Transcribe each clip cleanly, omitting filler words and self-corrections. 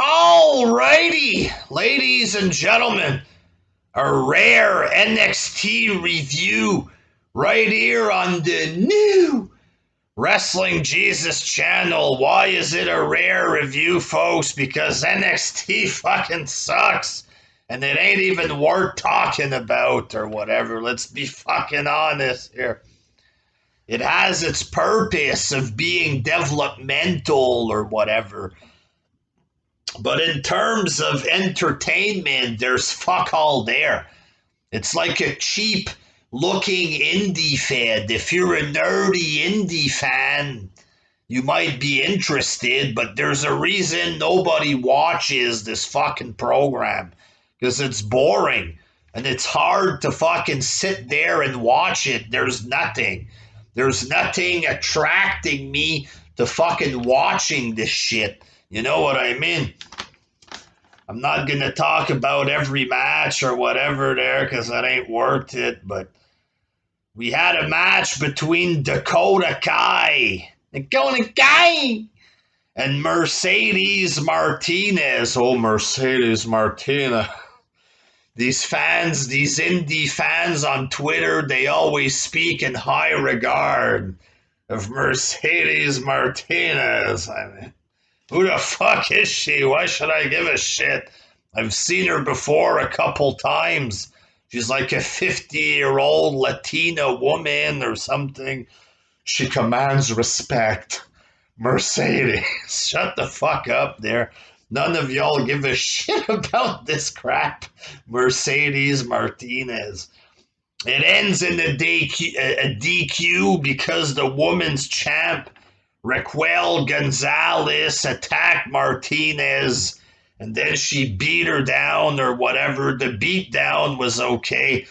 Alrighty, ladies and gentlemen, a rare NXT review right here on the new Wrestling Jesus channel. Why is it a rare review, folks? Because NXT fucking sucks and it ain't even worth talking about or whatever. Let's be fucking honest here. It has its purpose of being developmental or whatever. But in terms of entertainment, there's fuck all there. It's like a cheap looking indie fan. If you're a nerdy indie fan, you might be interested, but there's a reason nobody watches this fucking program. Because it's boring. And it's hard to fucking sit there and watch it. There's nothing attracting me to fucking watching this shit. You know what I mean? I'm not going to talk about every match or whatever there because that ain't worth it, but we had a match between Dakota Kai and Mercedes Martinez. Oh, Mercedes Martinez. These indie fans on Twitter, they always speak in high regard of Mercedes Martinez. I mean, who the fuck is she? Why should I give a shit? I've seen her before a couple times. She's like a 50-year-old Latina woman or something. She commands respect. Mercedes. Shut the fuck up there. None of y'all give a shit about this crap. Mercedes Martinez. It ends in a DQ because the women's champ Raquel Gonzalez attacked Martinez, and then she beat her down or whatever. The beatdown was okay.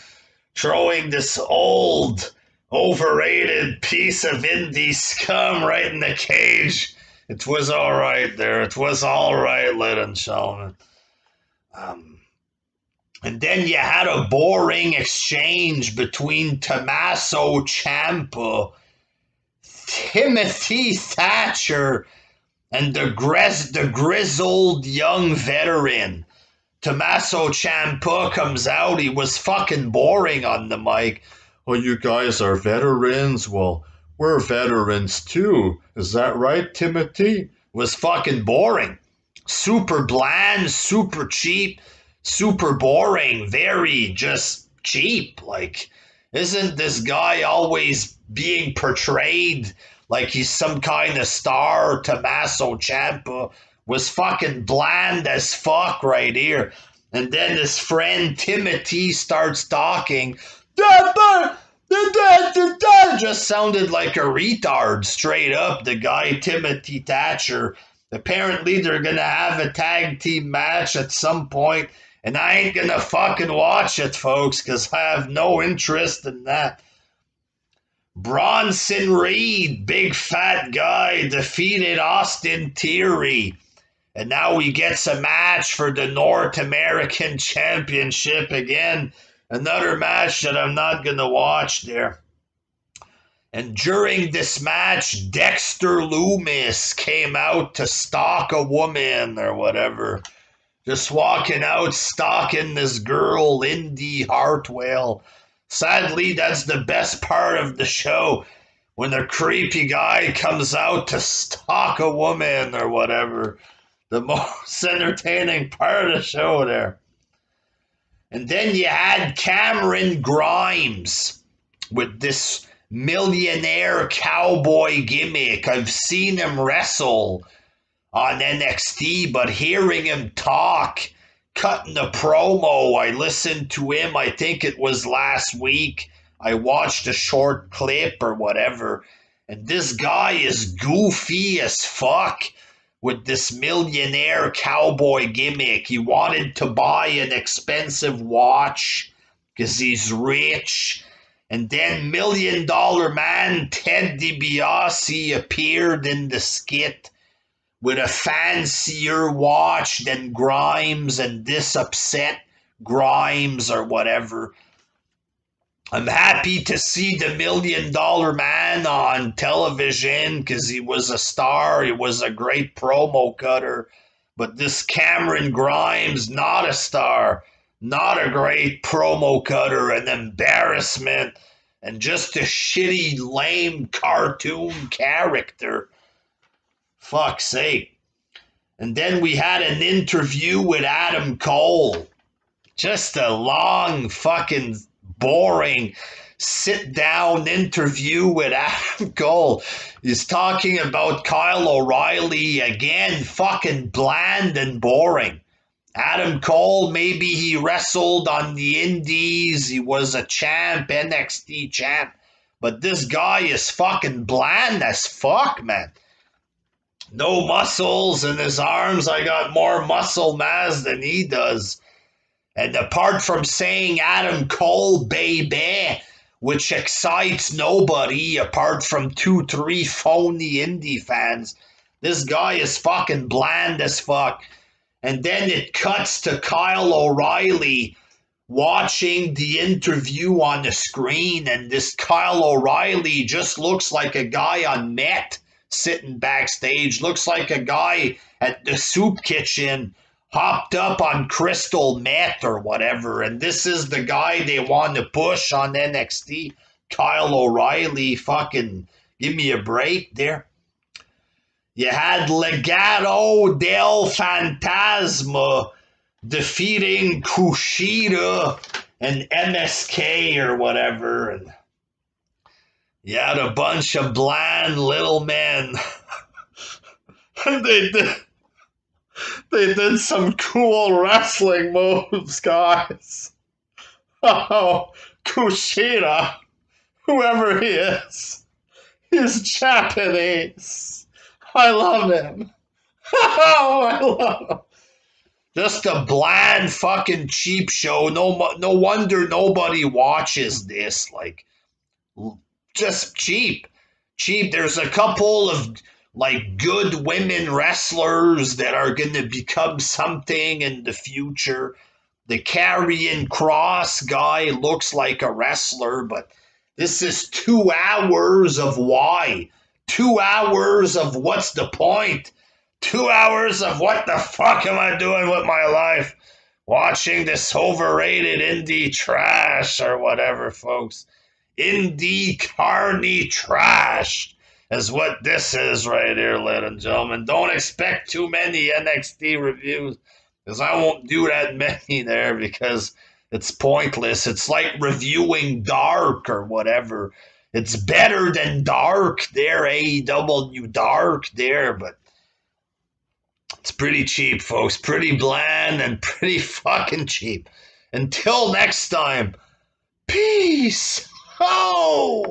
Throwing this old, overrated piece of indie scum right in the cage. It was all right there. It was all right, ladies and gentlemen. And then you had a boring exchange between Tommaso Ciampa, Timothy Thatcher, and the grizzled young veteran. Tommaso Ciampa comes out. He was fucking boring on the mic. Oh, you guys are veterans? Well, we're veterans too. Is that right, Timothy? Was fucking boring. Super bland, super cheap, super boring, very just cheap. Like, isn't this guy always being portrayed like he's some kind of star? Tommaso Ciampa was fucking bland as fuck right here. And then his friend Timothy starts talking. Just sounded like a retard, straight up. The guy, Timothy Thatcher. Apparently they're gonna have a tag team match at some point, and I ain't gonna fucking watch it, folks, because I have no interest in that. Bronson Reed, big fat guy, defeated Austin Theory. And now he gets a match for the North American Championship again. Another match that I'm not going to watch there. And during this match, Dexter Loomis came out to stalk a woman or whatever. Just walking out, stalking this girl, Indy Hartwell. Sadly, that's the best part of the show. When a creepy guy comes out to stalk a woman or whatever. The most entertaining part of the show there. And then you had Cameron Grimes with this millionaire cowboy gimmick. I've seen him wrestle on NXT, but hearing him talk, cutting a promo, I listened to him, I think it was last week. I watched a short clip or whatever, and this guy is goofy as fuck with this millionaire cowboy gimmick. He wanted to buy an expensive watch because he's rich. And then $1 Million Man Ted DiBiase appeared in the skit with a fancier watch than Grimes, and this upset Grimes or whatever. I'm happy to see the $1 Million Man on television because he was a star. He was a great promo cutter. But this Cameron Grimes, not a star, not a great promo cutter, an embarrassment, and just a shitty, lame cartoon character. Fuck's sake. And then we had an interview with Adam Cole. Just a long, fucking boring sit-down interview with Adam Cole. He's talking about Kyle O'Reilly again, fucking bland and boring. Adam Cole, maybe he wrestled on the Indies, he was a champ, NXT champ, but this guy is fucking bland as fuck, man. No muscles in his arms. I got more muscle mass than he does. And apart from saying Adam Cole, baby, which excites nobody apart from 2-3 phony indie fans, this guy is fucking bland as fuck. And then it cuts to Kyle O'Reilly watching the interview on the screen, and this Kyle O'Reilly just looks like a guy on Met sitting backstage, looks like a guy at the soup kitchen hopped up on crystal meth or whatever, and this is the guy they want to push on NXT. Kyle O'Reilly, fucking give me a break there. You had Legado del Fantasma defeating Kushida and MSK or whatever, and you had a bunch of bland little men. And they did some cool wrestling moves, guys. Oh, Kushida, whoever he is, he's Japanese. I love him. Oh, I love him. Just a bland fucking cheap show. No wonder nobody watches this. Like, just cheap. There's a couple of like good women wrestlers that are going to become something in the future. The Karrion Kross guy looks like a wrestler, but this is 2 hours of why. 2 hours of what's the point? 2 hours of what the fuck am I doing with my life? Watching this overrated indie trash or whatever, folks. Indie Carny trash is what this is right here, ladies and gentlemen. Don't expect too many NXT reviews, because I won't do that many there, because it's pointless. It's like reviewing Dark or whatever. It's better than Dark there, AEW Dark there, but it's pretty cheap, folks. Pretty bland and pretty fucking cheap. Until next time, peace. Oh!